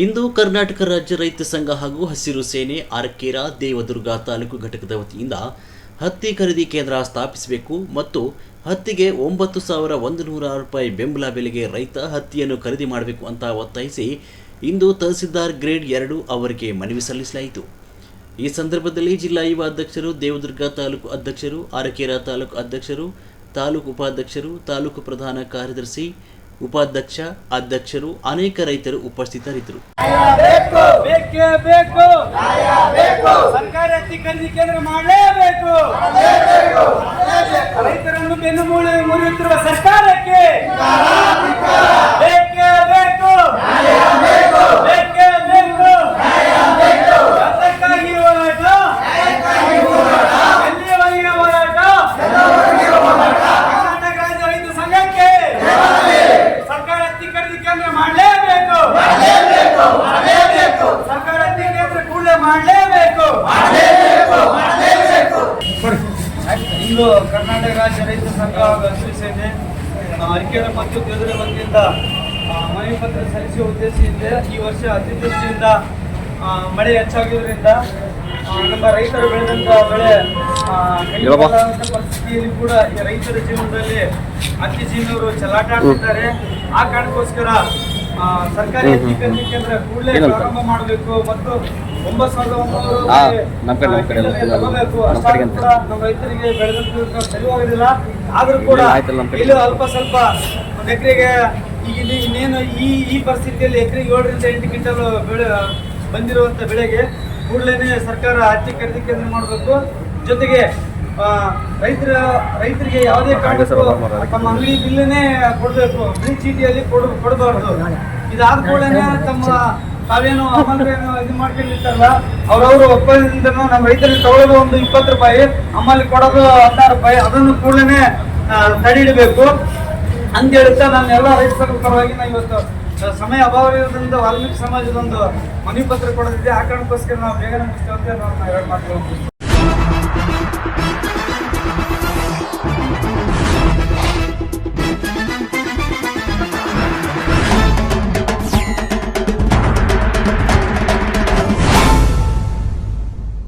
ಇಂದು ಕರ್ನಾಟಕ ರಾಜ್ಯ ರೈತ ಸಂಘ ಹಾಗೂ ಹಸಿರು ಸೇನೆ ಅರಕೇರ ದೇವದುರ್ಗ ತಾಲೂಕು ಘಟಕದ ವತಿಯಿಂದ ಹತ್ತಿ ಖರೀದಿ ಕೇಂದ್ರ ಸ್ಥಾಪಿಸಬೇಕು ಮತ್ತು ಹತ್ತಿಗೆ 9,100 ರೂಪಾಯಿ ಬೆಂಬಲ ಬೆಲೆಗೆ ರೈತ ಹತ್ತಿಯನ್ನು ಖರೀದಿ ಮಾಡಬೇಕು ಅಂತ ಒತ್ತಾಯಿಸಿ ಇಂದು ತಹಸೀಲ್ದಾರ್ ಗ್ರೇಡ್ 2 ಅವರಿಗೆ ಮನವಿ ಸಲ್ಲಿಸಲಾಯಿತು. ಈ ಸಂದರ್ಭದಲ್ಲಿ ಜಿಲ್ಲಾ ಯುವ ಅಧ್ಯಕ್ಷರು, ದೇವದುರ್ಗ ತಾಲೂಕು ಅಧ್ಯಕ್ಷರು, ಅರಕೇರ ತಾಲೂಕು ಅಧ್ಯಕ್ಷರು, ತಾಲೂಕು ಉಪಾಧ್ಯಕ್ಷರು, ತಾಲೂಕು ಪ್ರಧಾನ ಕಾರ್ಯದರ್ಶಿ, ಉಪಾಧ್ಯಕ್ಷ, ಅಧ್ಯಕ್ಷರು, ಅನೇಕ ರೈತರು ಉಪಸ್ಥಿತರಿದ್ದರು. ಸರ್ಕಾರ ಹತ್ತಿ ಖರೀದಿ ಕೇಂದ್ರ ಮಾಡಲೇಬೇಕು. ರೈತರನ್ನು ಬೆನ್ನು ಮುರಿಯುತ್ತಿರುವ ಸರ್ಕಾರಕ್ಕೆ ಬೇಕೇ ಬೇಕು. ಅದಕ್ಕಾಗಿ ಹೋರಾಟ, ಎಲ್ಲಿಯವರೆಗೆ ಹೋರಾಟ? ಕರ್ನಾಟಕ ರಾಜ್ಯ ರೈತ ಸಂಘಕ್ಕೆ ಸರ್ಕಾರ ಹತ್ತಿ ಖರೀದಿ ಕೇಂದ್ರ ಮಾಡಲೇಬೇಕು. ಸರ್ಕಾರ ಹತ್ತಿ ಕೇಂದ್ರ ಕೂಡಲೇ ಮಾಡಲೇಬೇಕು. ಇಂದು ಕರ್ನಾಟಕ ರಾಜ್ಯ ರೈತ ಸಂಘ ಹಾಗೂ ಹಸಿರು ಸೇನೆ ಅರಕೇರ ಮತ್ತು ದೇವದುರ್ಗ ವತಿಯಿಂದ ಮನವಿ ಪತ್ರ ಸಲ್ಲಿಸುವ ಉದ್ದೇಶದಿಂದ ಈ ವರ್ಷ ಅತಿವೃಷ್ಟಿಯಿಂದ ಮಳೆ ಹೆಚ್ಚಾಗಿರುವುದರಿಂದ ನಮ್ಮ ರೈತರು ಬೆಳೆದಂಥ ಬೆಳೆ ಪರಿಸ್ಥಿತಿಯಲ್ಲಿ ಕೂಡ ಈ ರೈತರ ಜೀವನದಲ್ಲಿ ಅತಿ ಜೀವನವರು ಚಲಾಟ ಆಡ್ತಿದ್ದಾರೆ. ಆ ಕಾರಣಕ್ಕೋಸ್ಕರ ಸರ್ಕಾರಿ ಹತ್ತಿ ಖರೀದಿ ಕೇಂದ್ರ ಕೂಡಲೇ ಪ್ರಾರಂಭ ಮಾಡಬೇಕು ಮತ್ತು 9,100 ತಗೋಬೇಕು. ಅಷ್ಟಾದ್ರೂ ಕೂಡ ನಮ್ಮ ರೈತರಿಗೆ ಬೆಳೆದಂತ ಸರಿ ಹೋಗೋದಿಲ್ಲ. ಆದ್ರೂ ಕೂಡ ಇಲ್ಲಿ ಅಲ್ಪ ಸ್ವಲ್ಪ ಒಂದು ಎಕರೆಗೆ ಈಗ ಇನ್ನೇನು ಈ ಪರಿಸ್ಥಿತಿಯಲ್ಲಿ ಎಕರೆಗೆ 7ರಿಂದ 8 ಕ್ವಿಂಟಲ್ ಬೆಳೆ ಬಂದಿರುವಂತ ಬೆಳೆಗೆ ಕೂಡಲೇ ಸರ್ಕಾರ ಹತ್ತಿ ಖರೀದಿ ಕೇಂದ್ರ ಮಾಡಬೇಕು. ಜೊತೆಗೆ ರೈತರಿಗೆ ಯಾವುದೇ ಕಾರಣಕ್ಕೂ ತಮ್ಮ ಅಂಗಡಿ ಬಿಲ್ಲನ್ನೇ ಕೊಡಬೇಕು, ಬಿಲ್ ಚೀಟಿಯಲ್ಲಿ ಕೊಡಬಾರ್ದು. ಇದಾದ ಕೂಡಲೇ ತಾವೇನು ಅಮಲ್ರೇನು ಇದು ಮಾಡ್ಕೊಂಡಿರ್ತಾರಲ್ಲ ಅವ್ರವ್ರು ಒಪ್ಪಂದದಿಂದ ನಮ್ಮ ರೈತರಿಗೆ ತಗೊಳ್ಳೋದು ಒಂದು 20 ರೂಪಾಯಿ, ಅಮ್ಮಲ್ಲಿ ಕೊಡೋದು 16 ರೂಪಾಯಿ, ಅದನ್ನು ಕೂಡಲೇ ತಡೆ ಹಿಡಬೇಕು ಅಂತ ಹೇಳುತ್ತಾ ನಾನು ಎಲ್ಲ ರೈತ ಸಂಘದ ಪರವಾಗಿ ನಾವು ಇವತ್ತು ಸಮಯ ಅಭಾವ ಇರೋದ್ರಿಂದ ವಾಲ್ಮೀಕಿ ಸಮಾಜದ ಒಂದು ಮನವಿ ಪತ್ರ ಕೊಡೋದಿದೆ. ಆ ಕಾರಣಕ್ಕೋಸ್ಕರ ನಾವು ಬೇಗನೆ ಮುಗಿಸ್ತೇವೆ ಅಂತ ನಾವು ಹೇಳಿ ಮಾಡ್ತೀವಿ.